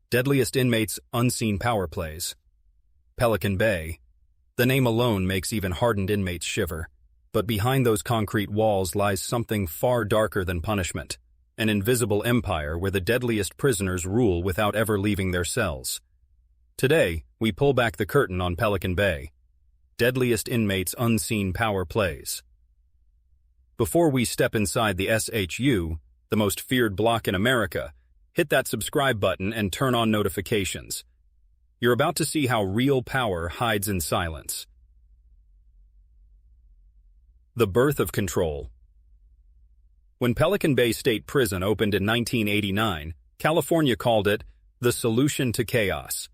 Deadliest Inmates Unseen Power Plays. Pelican Bay. The name alone makes even hardened inmates shiver. But behind those concrete walls lies something far darker than punishment. An invisible empire where the deadliest prisoners rule without ever leaving their cells. Today, we pull back the curtain on Pelican Bay. Deadliest Inmates Unseen Power Plays. Before we step inside the SHU, the most feared block in America, hit that subscribe button and turn on notifications. You're about to see how real power hides in silence. The birth of control. When Pelican Bay State Prison opened in 1989, California called it the solution to chaos.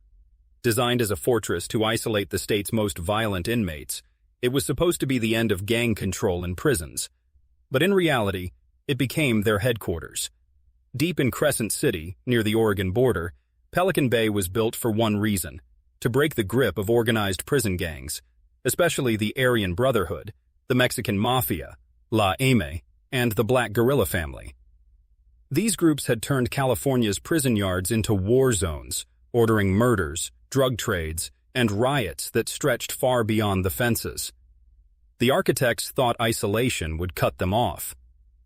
Designed as a fortress to isolate the state's most violent inmates, it was supposed to be the end of gang control in prisons. But in reality, it became their headquarters. Deep in Crescent City, near the Oregon border, Pelican Bay was built for one reason: to break the grip of organized prison gangs, especially the Aryan Brotherhood, the Mexican Mafia, La Eme, and the Black Guerrilla Family. These groups had turned California's prison yards into war zones, ordering murders, drug trades, and riots that stretched far beyond the fences. The architects thought isolation would cut them off.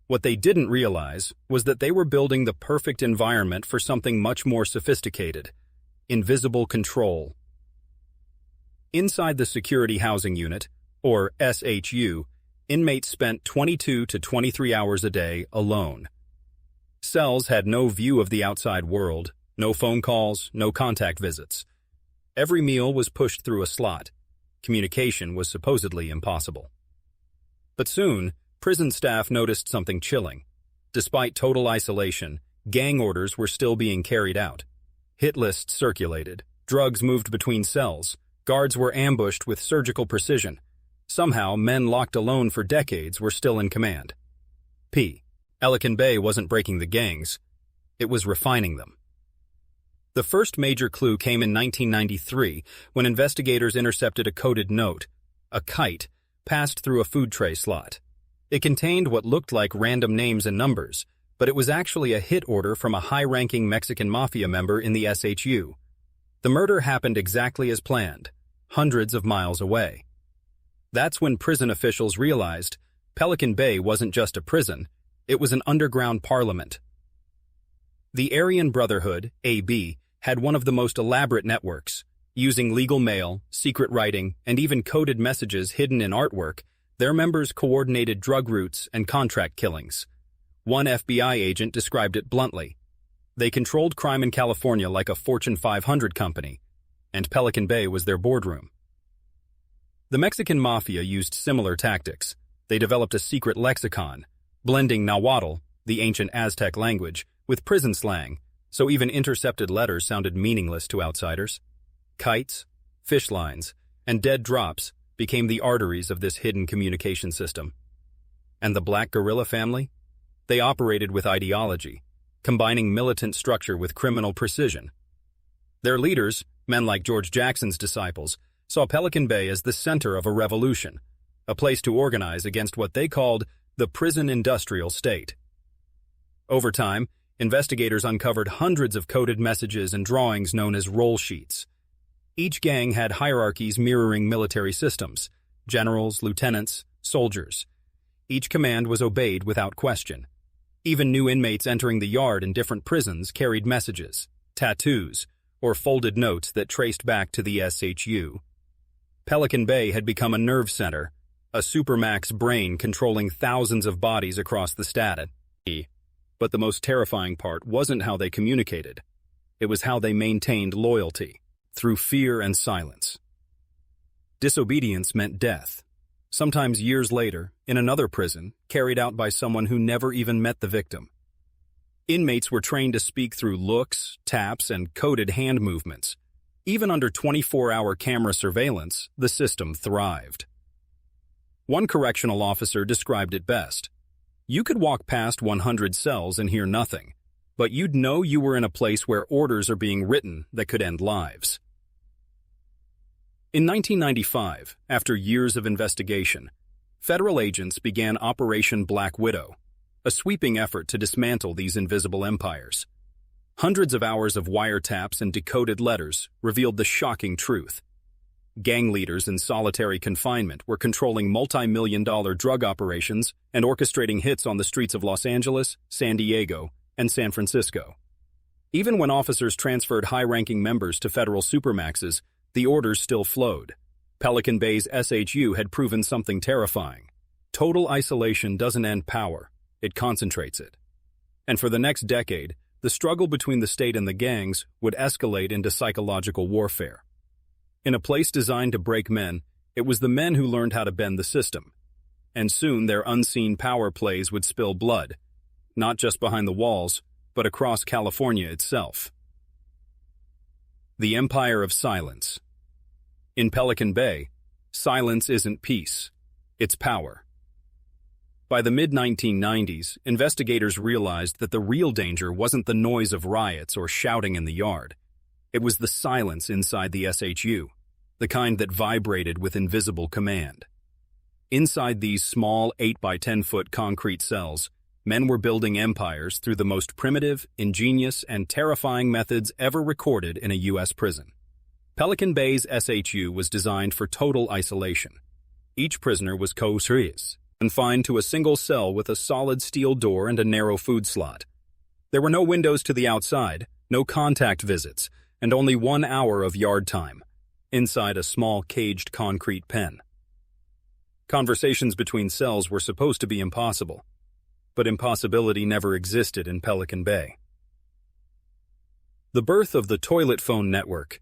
What they didn't realize was that they were building the perfect environment for something much more sophisticated: invisible control. Inside the Security Housing Unit, or SHU, inmates spent 22 to 23 hours a day alone. Cells had no view of the outside world, no phone calls, no contact visits. Every meal was pushed through a slot. Communication was supposedly impossible. But soon, prison staff noticed something chilling. Despite total isolation, gang orders were still being carried out. Hit lists circulated, drugs moved between cells, guards were ambushed with surgical precision. Somehow, men locked alone for decades were still in command. Pelican Bay wasn't breaking the gangs, it was refining them. The first major clue came in 1993 when investigators intercepted a coded note, a kite, passed through a food tray slot. It contained what looked like random names and numbers, but it was actually a hit order from a high-ranking Mexican mafia member in the SHU. The murder happened exactly as planned, hundreds of miles away. That's when prison officials realized Pelican Bay wasn't just a prison, it was an underground parliament. The Aryan Brotherhood, AB, had one of the most elaborate networks. Using legal mail, secret writing, and even coded messages hidden in artwork, their members coordinated drug routes and contract killings. One FBI agent described it bluntly: they controlled crime in California like a Fortune 500 company, and Pelican Bay was their boardroom. The Mexican Mafia used similar tactics. They developed a secret lexicon, blending Nahuatl, the ancient Aztec language, with prison slang, so even intercepted letters sounded meaningless to outsiders. Kites, fish lines, and dead drops became the arteries of this hidden communication system. And the Black Guerrilla Family? They operated with ideology, combining militant structure with criminal precision. Their leaders, men like George Jackson's disciples, saw Pelican Bay as the center of a revolution, a place to organize against what they called the prison industrial state. Over time, investigators uncovered hundreds of coded messages and drawings known as roll sheets. Each gang had hierarchies mirroring military systems: generals, lieutenants, soldiers. Each command was obeyed without question. Even new inmates entering the yard in different prisons carried messages, tattoos, or folded notes that traced back to the SHU. Pelican Bay had become a nerve center, a Supermax brain controlling thousands of bodies across the state. But the most terrifying part wasn't how they communicated. It was how they maintained loyalty, through fear and silence. Disobedience meant death, sometimes years later, in another prison, carried out by someone who never even met the victim. Inmates were trained to speak through looks, taps, and coded hand movements. Even under 24-hour camera surveillance, the system thrived. One correctional officer described it best: you could walk past 100 cells and hear nothing, but you'd know you were in a place where orders are being written that could end lives. In 1995, after years of investigation, federal agents began Operation Black Widow, a sweeping effort to dismantle these invisible empires. Hundreds of hours of wiretaps and decoded letters revealed the shocking truth. Gang leaders in solitary confinement were controlling multi-million-dollar drug operations and orchestrating hits on the streets of Los Angeles, San Diego, and San Francisco. Even when officers transferred high-ranking members to federal supermaxes, the orders still flowed. Pelican Bay's SHU had proven something terrifying. Total isolation doesn't end power, it concentrates it. And for the next decade, the struggle between the state and the gangs would escalate into psychological warfare. In a place designed to break men, it was the men who learned how to bend the system. And soon their unseen power plays would spill blood, not just behind the walls, but across California itself. The Empire of Silence. In Pelican Bay, silence isn't peace, it's power. By the mid-1990s, investigators realized that the real danger wasn't the noise of riots or shouting in the yard. It was the silence inside the SHU, the kind that vibrated with invisible command. Inside these small 8 by 10 foot concrete cells, men were building empires through the most primitive, ingenious, and terrifying methods ever recorded in a U.S. prison. Pelican Bay's SHU was designed for total isolation. Each prisoner was confined to a single cell with a solid steel door and a narrow food slot. There were no windows to the outside, no contact visits, and only 1 hour of yard time, inside a small caged concrete pen. Conversations between cells were supposed to be impossible, but impossibility never existed in Pelican Bay. The birth of the toilet phone network.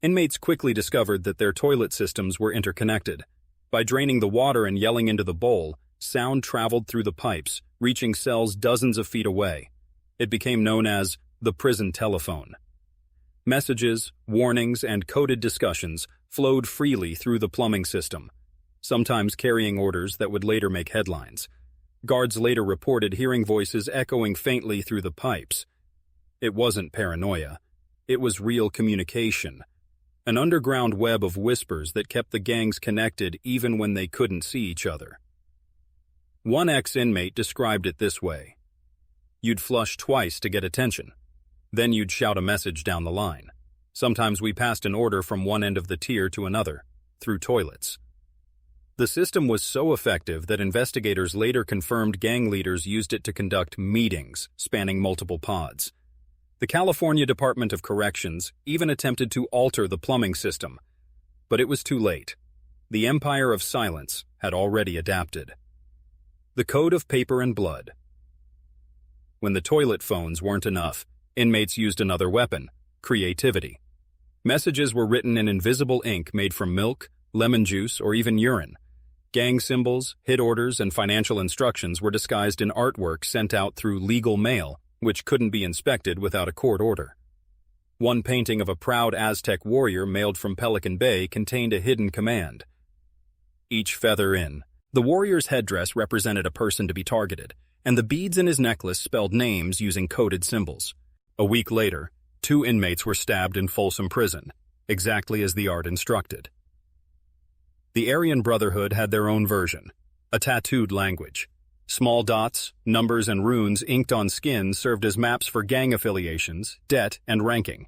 Inmates quickly discovered that their toilet systems were interconnected. By draining the water and yelling into the bowl, sound traveled through the pipes, reaching cells dozens of feet away. It became known as the prison telephone. Messages, warnings, and coded discussions flowed freely through the plumbing system, sometimes carrying orders that would later make headlines. Guards later reported hearing voices echoing faintly through the pipes. It wasn't paranoia. It was real communication. An underground web of whispers that kept the gangs connected even when they couldn't see each other. One ex-inmate described it this way. You'd flush twice to get attention. Then you'd shout a message down the line. Sometimes we passed an order from one end of the tier to another, through toilets. The system was so effective that investigators later confirmed gang leaders used it to conduct meetings spanning multiple pods. The California Department of Corrections even attempted to alter the plumbing system, but it was too late. The Empire of Silence had already adapted. The Code of Paper and Blood. When the toilet phones weren't enough, inmates used another weapon, creativity. Messages were written in invisible ink made from milk, lemon juice, or even urine. Gang symbols, hit orders, and financial instructions were disguised in artwork sent out through legal mail, which couldn't be inspected without a court order. One painting of a proud Aztec warrior mailed from Pelican Bay contained a hidden command. Each feather in. The warrior's headdress represented a person to be targeted, and the beads in his necklace spelled names using coded symbols. A week later, 2 inmates were stabbed in Folsom Prison, exactly as the art instructed. The Aryan Brotherhood had their own version, a tattooed language. Small dots, numbers, and runes inked on skin served as maps for gang affiliations, debt, and ranking.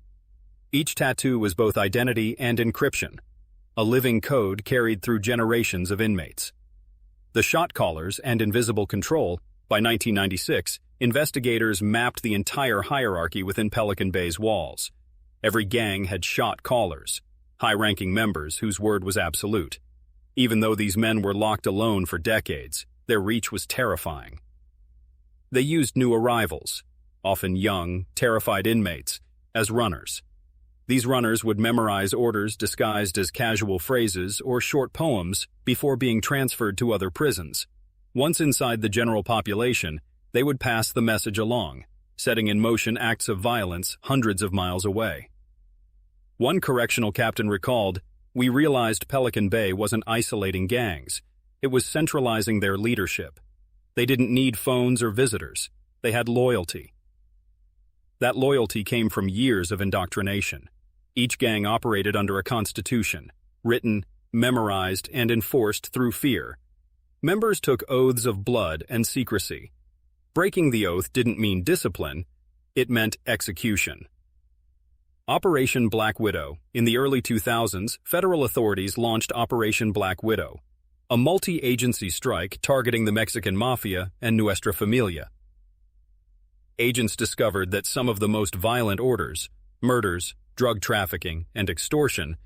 Each tattoo was both identity and encryption, a living code carried through generations of inmates. The shot callers and invisible control. By 1996, investigators mapped the entire hierarchy within Pelican Bay's walls. Every gang had shot callers, high-ranking members whose word was absolute. Even though these men were locked alone for decades, their reach was terrifying. They used new arrivals, often young, terrified inmates, as runners. These runners would memorize orders disguised as casual phrases or short poems before being transferred to other prisons. Once inside the general population, they would pass the message along, setting in motion acts of violence hundreds of miles away. One correctional captain recalled, "We realized Pelican Bay wasn't isolating gangs. It was centralizing their leadership. They didn't need phones or visitors. They had loyalty." That loyalty came from years of indoctrination. Each gang operated under a constitution, written, memorized, and enforced through fear. Members took oaths of blood and secrecy. Breaking the oath didn't mean discipline. it meant execution. Operation Black Widow. In the early 2000s, federal authorities launched Operation Black Widow, a multi-agency strike targeting the Mexican Mafia and Nuestra Familia. Agents discovered that some of the most violent orders, murders, drug trafficking, and extortion,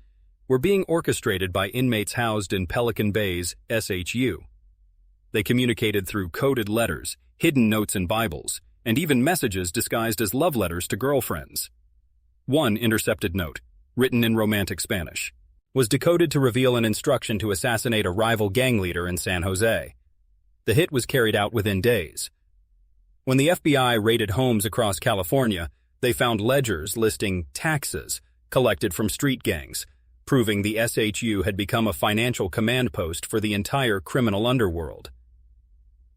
were being orchestrated by inmates housed in Pelican Bay's SHU. They communicated through coded letters, hidden notes in Bibles, and even messages disguised as love letters to girlfriends. One intercepted note, written in Romantic Spanish, was decoded to reveal an instruction to assassinate a rival gang leader in San Jose. The hit was carried out within days. When the FBI raided homes across California, they found ledgers listing taxes collected from street gangs, proving the SHU had become a financial command post for the entire criminal underworld.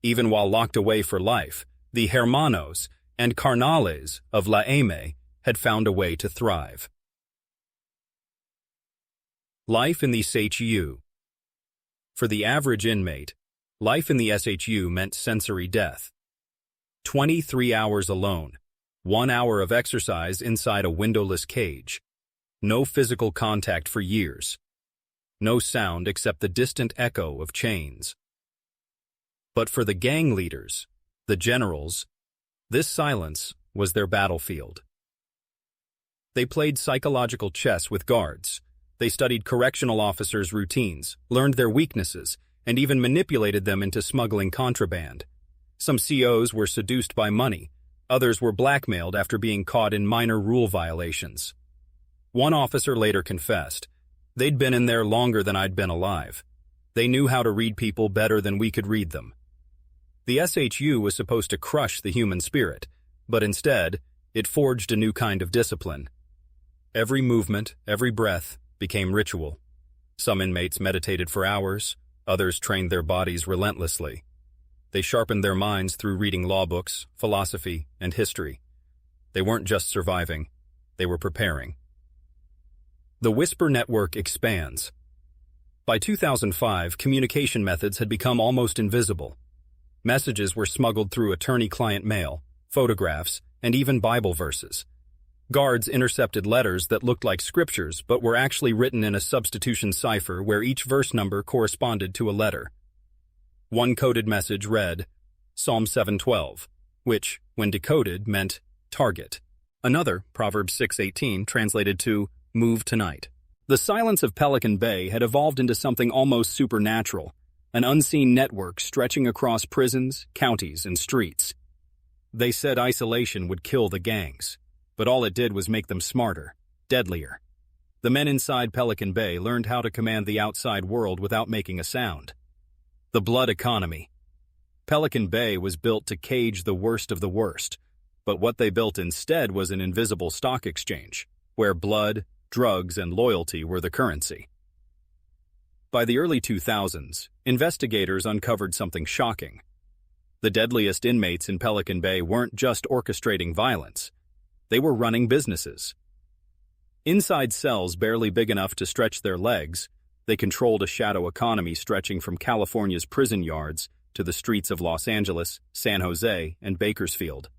Even while locked away for life, the hermanos and carnales of La M had found a way to thrive. Life in the SHU. For the average inmate, life in the SHU meant sensory death. 23 hours alone, 1 hour of exercise inside a windowless cage. No physical contact for years. No sound except the distant echo of chains. But for the gang leaders, the generals, this silence was their battlefield. They played psychological chess with guards. They studied correctional officers' routines, learned their weaknesses, and even manipulated them into smuggling contraband. Some COs were seduced by money. Others were blackmailed after being caught in minor rule violations. One officer later confessed, "They'd been in there longer than I'd been alive. They knew how to read people better than we could read them." The SHU was supposed to crush the human spirit, but instead, it forged a new kind of discipline. Every movement, every breath, became ritual. Some inmates meditated for hours, others trained their bodies relentlessly. They sharpened their minds through reading law books, philosophy, and history. They weren't just surviving, they were preparing. The Whisper Network expands. By 2005, communication methods had become almost invisible. Messages were smuggled through attorney-client mail, photographs, and even Bible verses. Guards intercepted letters that looked like scriptures but were actually written in a substitution cipher where each verse number corresponded to a letter. One coded message read, Psalm 7:12, which, when decoded, meant target. Another, Proverbs 6:18, translated to move tonight. The silence of Pelican Bay had evolved into something almost supernatural, an unseen network stretching across prisons, counties, and streets. They said isolation would kill the gangs, but all it did was make them smarter, deadlier. The men inside Pelican Bay learned how to command the outside world without making a sound. The blood economy. Pelican Bay was built to cage the worst of the worst, but what they built instead was an invisible stock exchange, where blood, drugs, and loyalty were the currency. By the early 2000s, investigators uncovered something shocking. The deadliest inmates in Pelican Bay weren't just orchestrating violence. They were running businesses. Inside cells barely big enough to stretch their legs, they controlled a shadow economy stretching from California's prison yards to the streets of Los Angeles, San Jose, and Bakersfield.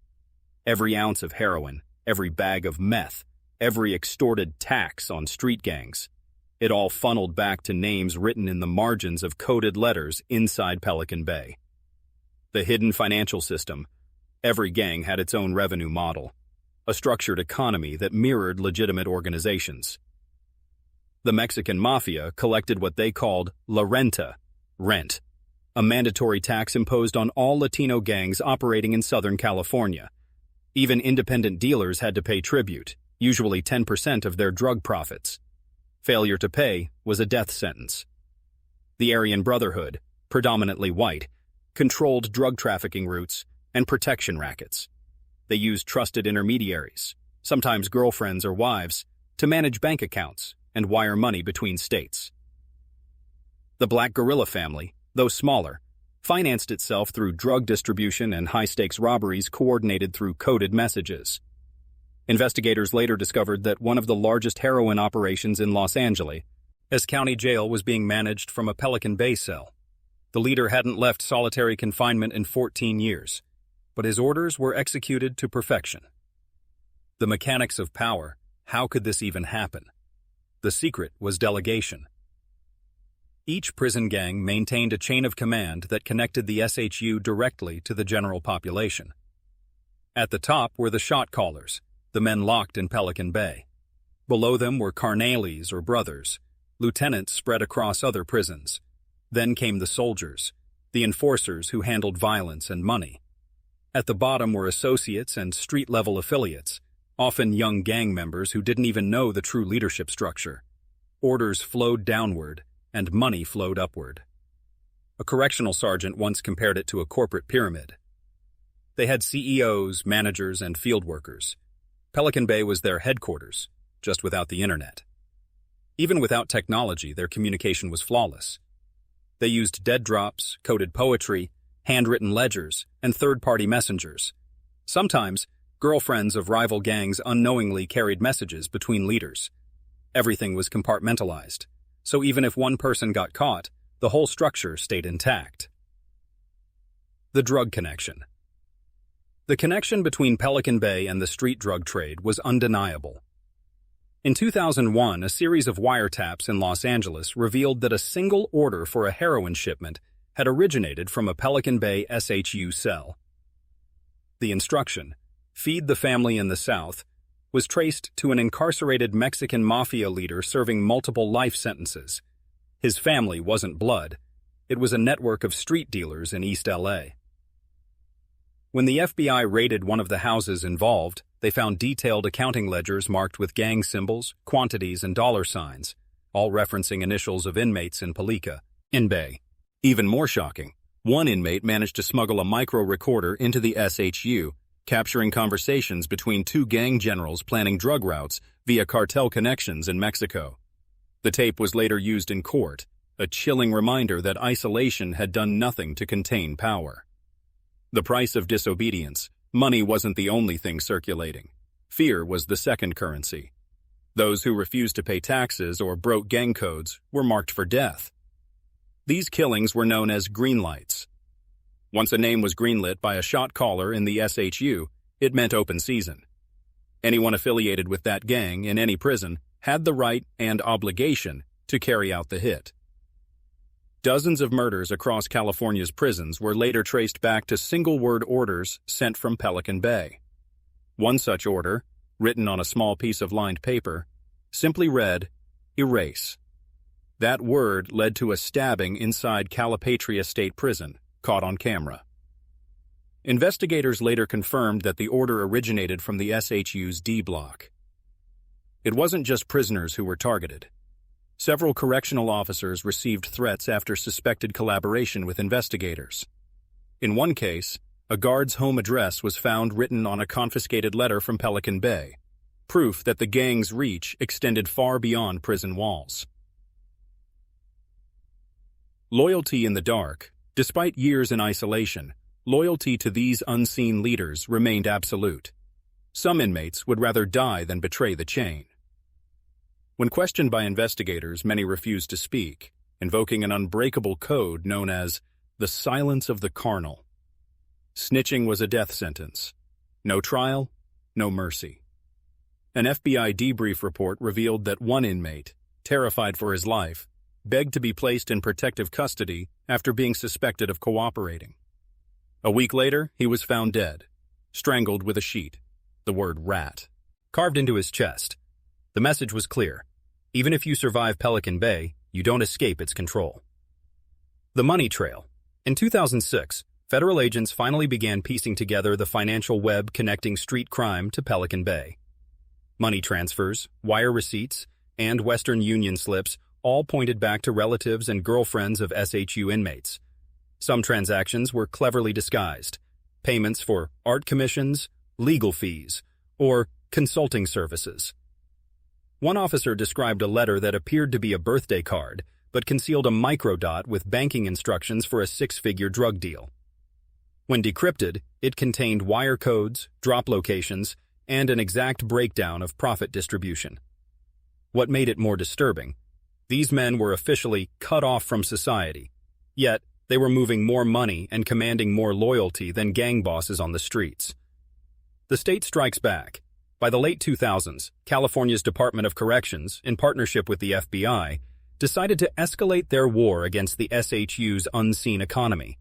Every ounce of heroin, every bag of meth, every extorted tax on street gangs, it all funneled back to names written in the margins of coded letters inside Pelican Bay. The hidden financial system. Every gang had its own revenue model, a structured economy that mirrored legitimate organizations. The Mexican Mafia collected what they called la renta, rent, a mandatory tax imposed on all Latino gangs operating in Southern California. Even independent dealers had to pay tribute, usually 10% of their drug profits. Failure to pay was a death sentence. The Aryan Brotherhood, predominantly white, controlled drug trafficking routes and protection rackets. They used trusted intermediaries, sometimes girlfriends or wives, to manage bank accounts and wire money between states. The Black Guerrilla family, though smaller, financed itself through drug distribution and high-stakes robberies coordinated through coded messages. Investigators later discovered that one of the largest heroin operations in Los Angeles, as county jail was being managed from a Pelican Bay cell. The leader hadn't left solitary confinement in 14 years, but his orders were executed to perfection. The mechanics of power. How could this even happen? The secret was delegation. Each prison gang maintained a chain of command that connected the SHU directly to the general population. At the top were the shot callers, the men locked in Pelican Bay. Below them were carnales or brothers, lieutenants spread across other prisons. Then came the soldiers, the enforcers who handled violence and money. At the bottom were associates and street-level affiliates, often young gang members who didn't even know the true leadership structure. Orders flowed downward, and money flowed upward. A correctional sergeant once compared it to a corporate pyramid. They had CEOs, managers, and field workers. Pelican Bay was their headquarters, just without the internet. Even without technology, their communication was flawless. They used dead drops, coded poetry, handwritten ledgers, and third-party messengers. Sometimes, girlfriends of rival gangs unknowingly carried messages between leaders. Everything was compartmentalized, so even if one person got caught, the whole structure stayed intact. The drug connection. The connection between Pelican Bay and the street drug trade was undeniable. In 2001, a series of wiretaps in Los Angeles revealed that a single order for a heroin shipment had originated from a Pelican Bay SHU cell. The instruction, "Feed the family in the South," was traced to an incarcerated Mexican mafia leader serving multiple life sentences. His family wasn't blood. It was a network of street dealers in East LA. When the FBI raided one of the houses involved, they found detailed accounting ledgers marked with gang symbols, quantities, and dollar signs, all referencing initials of inmates in Pelican Bay. Even more shocking, one inmate managed to smuggle a micro-recorder into the SHU, capturing conversations between two gang generals planning drug routes via cartel connections in Mexico. The tape was later used in court, a chilling reminder that isolation had done nothing to contain power. The price of disobedience. Money wasn't the only thing circulating. Fear was the second currency. Those who refused to pay taxes or broke gang codes were marked for death. These killings were known as greenlights. Once a name was greenlit by a shot caller in the SHU, it meant open season. Anyone affiliated with that gang in any prison had the right and obligation to carry out the hit. Dozens of murders across California's prisons were later traced back to single-word orders sent from Pelican Bay. One such order, written on a small piece of lined paper, simply read, "Erase." That word led to a stabbing inside Calipatria State Prison, caught on camera. Investigators later confirmed that the order originated from the SHU's D block. It wasn't just prisoners who were targeted. Several correctional officers received threats after suspected collaboration with investigators. In one case, a guard's home address was found written on a confiscated letter from Pelican Bay, proof that the gang's reach extended far beyond prison walls. Loyalty in the dark. Despite years in isolation, loyalty to these unseen leaders remained absolute. Some inmates would rather die than betray the chain. When questioned by investigators, many refused to speak, invoking an unbreakable code known as the silence of the carnal. Snitching was a death sentence. No trial, no mercy. An FBI debrief report revealed that one inmate, terrified for his life, begged to be placed in protective custody after being suspected of cooperating. A week later, he was found dead, strangled with a sheet, the word rat carved into his chest. The message was clear. Even if you survive Pelican Bay, you don't escape its control. The money trail. In 2006, federal agents finally began piecing together the financial web connecting street crime to Pelican Bay. Money transfers, wire receipts, and Western Union slips all pointed back to relatives and girlfriends of SHU inmates. Some transactions were cleverly disguised. Payments for art commissions, legal fees, or consulting services. One officer described a letter that appeared to be a birthday card, but concealed a microdot with banking instructions for a six-figure drug deal. When decrypted, it contained wire codes, drop locations, and an exact breakdown of profit distribution. What made it more disturbing? These men were officially cut off from society, yet they were moving more money and commanding more loyalty than gang bosses on the streets. The state strikes back. By the late 2000s, California's Department of Corrections, in partnership with the FBI, decided to escalate their war against the SHU's unseen economy.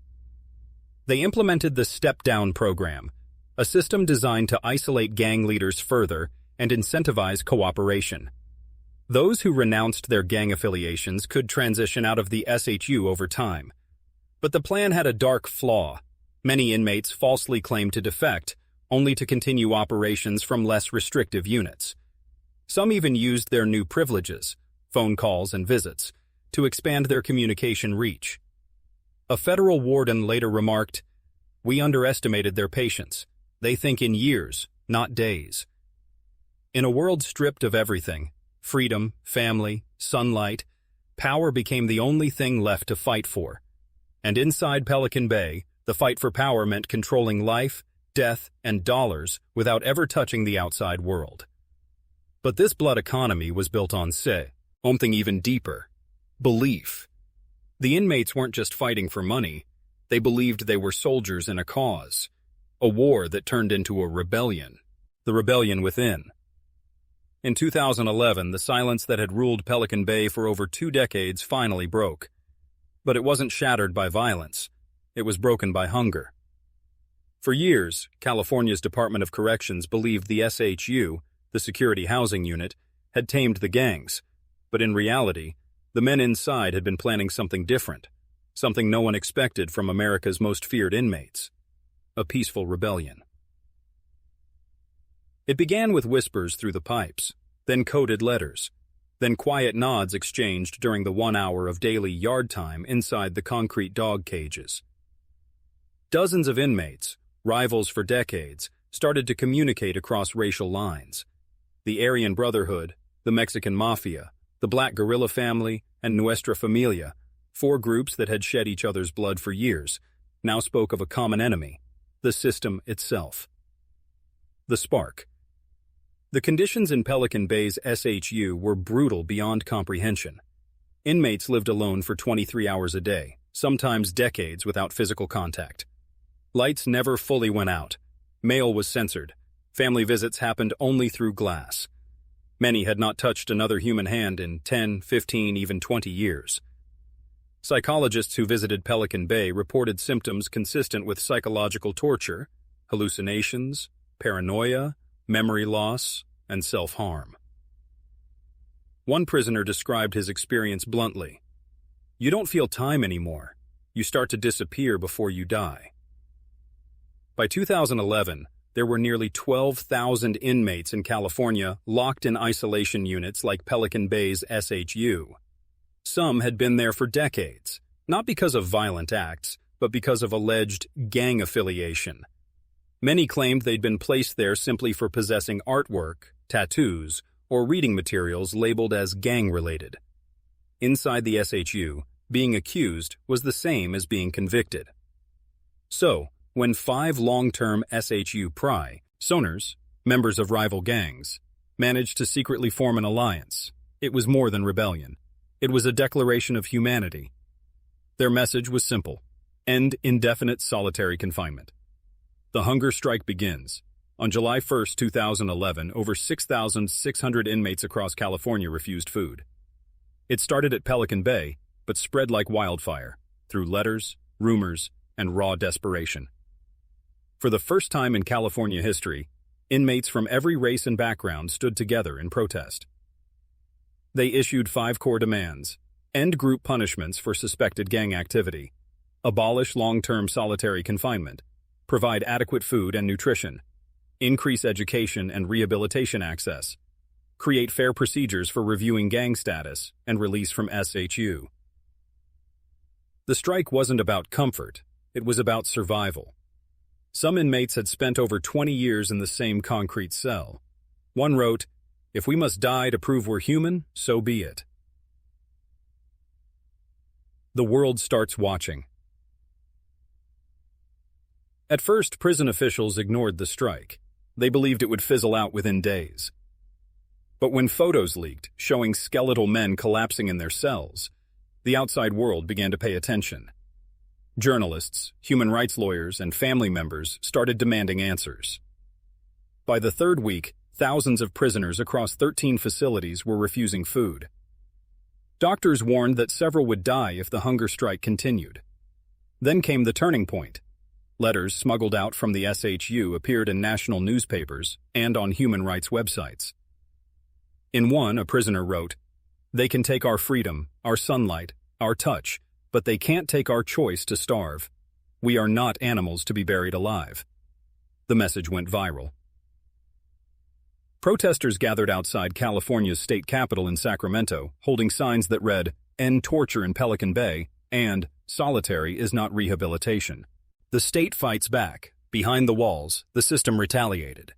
They implemented the Step-Down program, a system designed to isolate gang leaders further and incentivize cooperation. Those who renounced their gang affiliations could transition out of the SHU over time. But the plan had a dark flaw. Many inmates falsely claimed to defect, only to continue operations from less restrictive units. Some even used their new privileges, phone calls and visits, to expand their communication reach. A federal warden later remarked, "We underestimated their patience. They think in years, not days." In a world stripped of everything, freedom, family, sunlight, power became the only thing left to fight for. And inside Pelican Bay, the fight for power meant controlling life, death, and dollars without ever touching the outside world. But this blood economy was built on something even deeper: belief. The inmates weren't just fighting for money, they believed they were soldiers in a cause, a war that turned into a rebellion, the rebellion within. In 2011, the silence that had ruled Pelican Bay for over 2 decades finally broke. But it wasn't shattered by violence, it was broken by hunger. For years, California's Department of Corrections believed the SHU, the Security Housing Unit, had tamed the gangs, but in reality, the men inside had been planning something different, something no one expected from America's most feared inmates: a peaceful rebellion. It began with whispers through the pipes, then coded letters, then quiet nods exchanged during the 1 hour of daily yard time inside the concrete dog cages. Dozens of inmates, rivals for decades, started to communicate across racial lines. The Aryan Brotherhood, the Mexican Mafia, the Black Guerrilla Family, and Nuestra Familia, 4 groups that had shed each other's blood for years, now spoke of a common enemy: the system itself. The spark. The conditions in Pelican Bay's SHU were brutal beyond comprehension. Inmates lived alone for 23 hours a day, sometimes decades without physical contact. Lights never fully went out. Mail was censored. Family visits happened only through glass. Many had not touched another human hand in 10, 15, even 20 years. Psychologists who visited Pelican Bay reported symptoms consistent with psychological torture, hallucinations, paranoia, memory loss, and self-harm. One prisoner described his experience bluntly: "You don't feel time anymore. You start to disappear before you die." By 2011, there were nearly 12,000 inmates in California locked in isolation units like Pelican Bay's SHU. Some had been there for decades, not because of violent acts, but because of alleged gang affiliation. Many claimed they'd been placed there simply for possessing artwork, tattoos, or reading materials labeled as gang-related. Inside the SHU, being accused was the same as being convicted. So, when 5 long-term SHU prisoners, members of rival gangs, managed to secretly form an alliance, it was more than rebellion. It was a declaration of humanity. Their message was simple: end indefinite solitary confinement. The hunger strike begins. On July 1, 2011, over 6,600 inmates across California refused food. It started at Pelican Bay, but spread like wildfire, through letters, rumors, and raw desperation. For the first time in California history, inmates from every race and background stood together in protest. They issued 5 core demands: end group punishments for suspected gang activity, abolish long-term solitary confinement, provide adequate food and nutrition, increase education and rehabilitation access, create fair procedures for reviewing gang status, and release from SHU. The strike wasn't about comfort, it was about survival. Some inmates had spent over 20 years in the same concrete cell. One wrote, "If we must die to prove we're human, so be it." The world starts watching. At first, prison officials ignored the strike. They believed it would fizzle out within days. But when photos leaked, showing skeletal men collapsing in their cells, the outside world began to pay attention. Journalists, human rights lawyers, and family members started demanding answers. By the 3rd week, thousands of prisoners across 13 facilities were refusing food. Doctors warned that several would die if the hunger strike continued. Then came the turning point. Letters smuggled out from the SHU appeared in national newspapers and on human rights websites. In one, a prisoner wrote, "They can take our freedom, our sunlight, our touch, but they can't take our choice to starve. We are not animals to be buried alive." The message went viral. Protesters gathered outside California's state capitol in Sacramento, holding signs that read, "End torture in Pelican Bay," and "Solitary is not rehabilitation." The state fights back. Behind the walls, the system retaliated.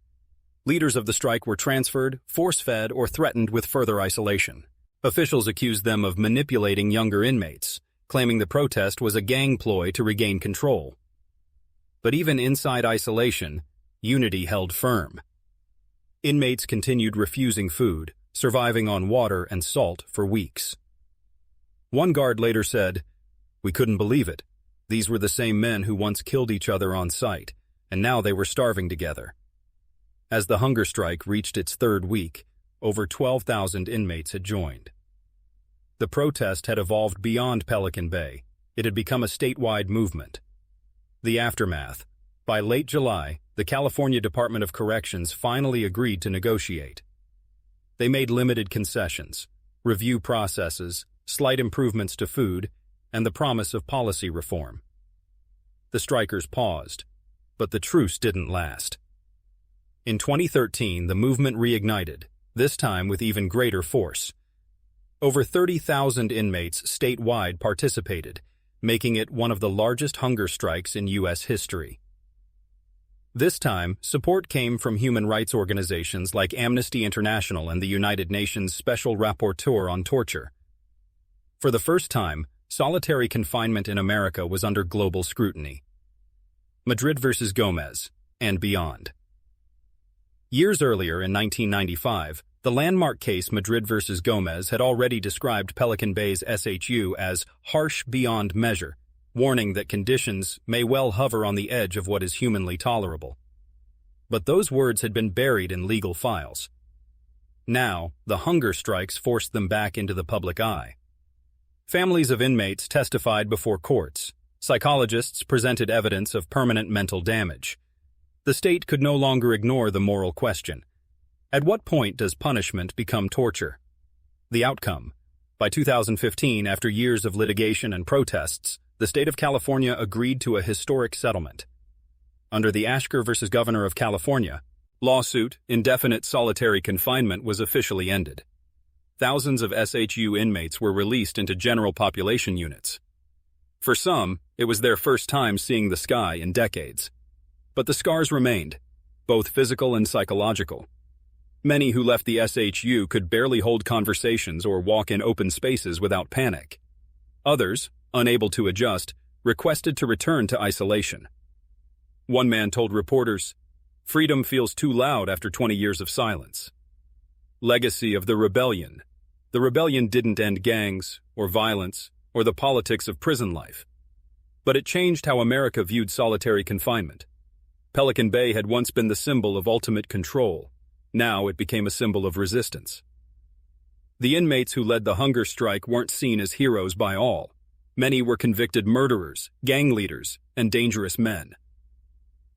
Leaders of the strike were transferred, force-fed, or threatened with further isolation. Officials accused them of manipulating younger inmates, claiming the protest was a gang ploy to regain control. But even inside isolation, unity held firm. Inmates continued refusing food, surviving on water and salt for weeks. One guard later said, "We couldn't believe it. These were the same men who once killed each other on sight, and now they were starving together." As the hunger strike reached its third week, over 12,000 inmates had joined. The protest had evolved beyond Pelican Bay. It had become a statewide movement. The aftermath. By late July, the California Department of Corrections finally agreed to negotiate. They made limited concessions, review processes, slight improvements to food, and the promise of policy reform. The strikers paused, but the truce didn't last. In 2013, the movement reignited, this time with even greater force. Over 30,000 inmates statewide participated, making it one of the largest hunger strikes in U.S. history. This time, support came from human rights organizations like Amnesty International and the United Nations Special Rapporteur on Torture. For the first time, solitary confinement in America was under global scrutiny. Madrid versus Gomez, and beyond. Years earlier, in 1995, the landmark case Madrid versus Gomez had already described Pelican Bay's SHU as harsh beyond measure, warning that conditions may well hover on the edge of what is humanly tolerable. But those words had been buried in legal files. Now, the hunger strikes forced them back into the public eye. Families of inmates testified before courts. Psychologists presented evidence of permanent mental damage. The state could no longer ignore the moral question. At what point does punishment become torture? The outcome. By 2015, after years of litigation and protests, the state of California agreed to a historic settlement. Under the Ashker versus Governor of California lawsuit, indefinite solitary confinement was officially ended. Thousands of SHU inmates were released into general population units. For some, it was their first time seeing the sky in decades. But the scars remained, both physical and psychological. Many who left the SHU could barely hold conversations or walk in open spaces without panic. Others, unable to adjust, requested to return to isolation. One man told reporters, "Freedom feels too loud after 20 years of silence." Legacy of the rebellion. The rebellion didn't end gangs, or violence, or the politics of prison life. But it changed how America viewed solitary confinement. Pelican Bay had once been the symbol of ultimate control. Now it became a symbol of resistance. The inmates who led the hunger strike weren't seen as heroes by all. Many were convicted murderers, gang leaders, and dangerous men.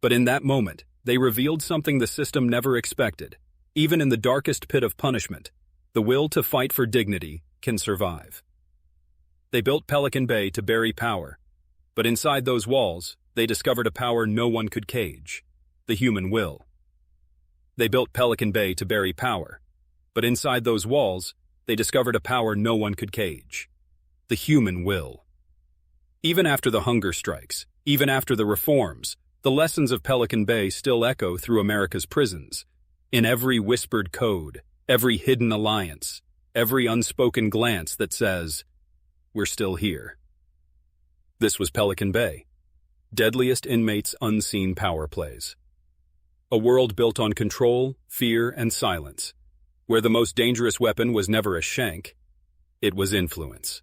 But in that moment, they revealed something the system never expected. Even in the darkest pit of punishment, the will to fight for dignity can survive. They built Pelican Bay to bury power, but inside those walls, they discovered a power no one could cage: the human will. They built Pelican Bay to bury power, but inside those walls, they discovered a power no one could cage: the human will. Even after the hunger strikes, even after the reforms, the lessons of Pelican Bay still echo through America's prisons. In every whispered code, every hidden alliance, every unspoken glance that says, "We're still here." This was Pelican Bay. Deadliest Inmates' Unseen Power Plays. A world built on control, fear, and silence, where the most dangerous weapon was never a shank, it was influence.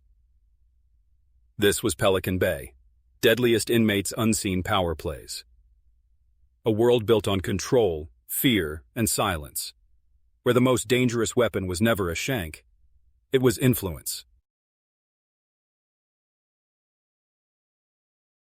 This was Pelican Bay. Deadliest Inmates' Unseen Power Plays. A world built on control, fear, and silence, where the most dangerous weapon was never a shank. It was influence.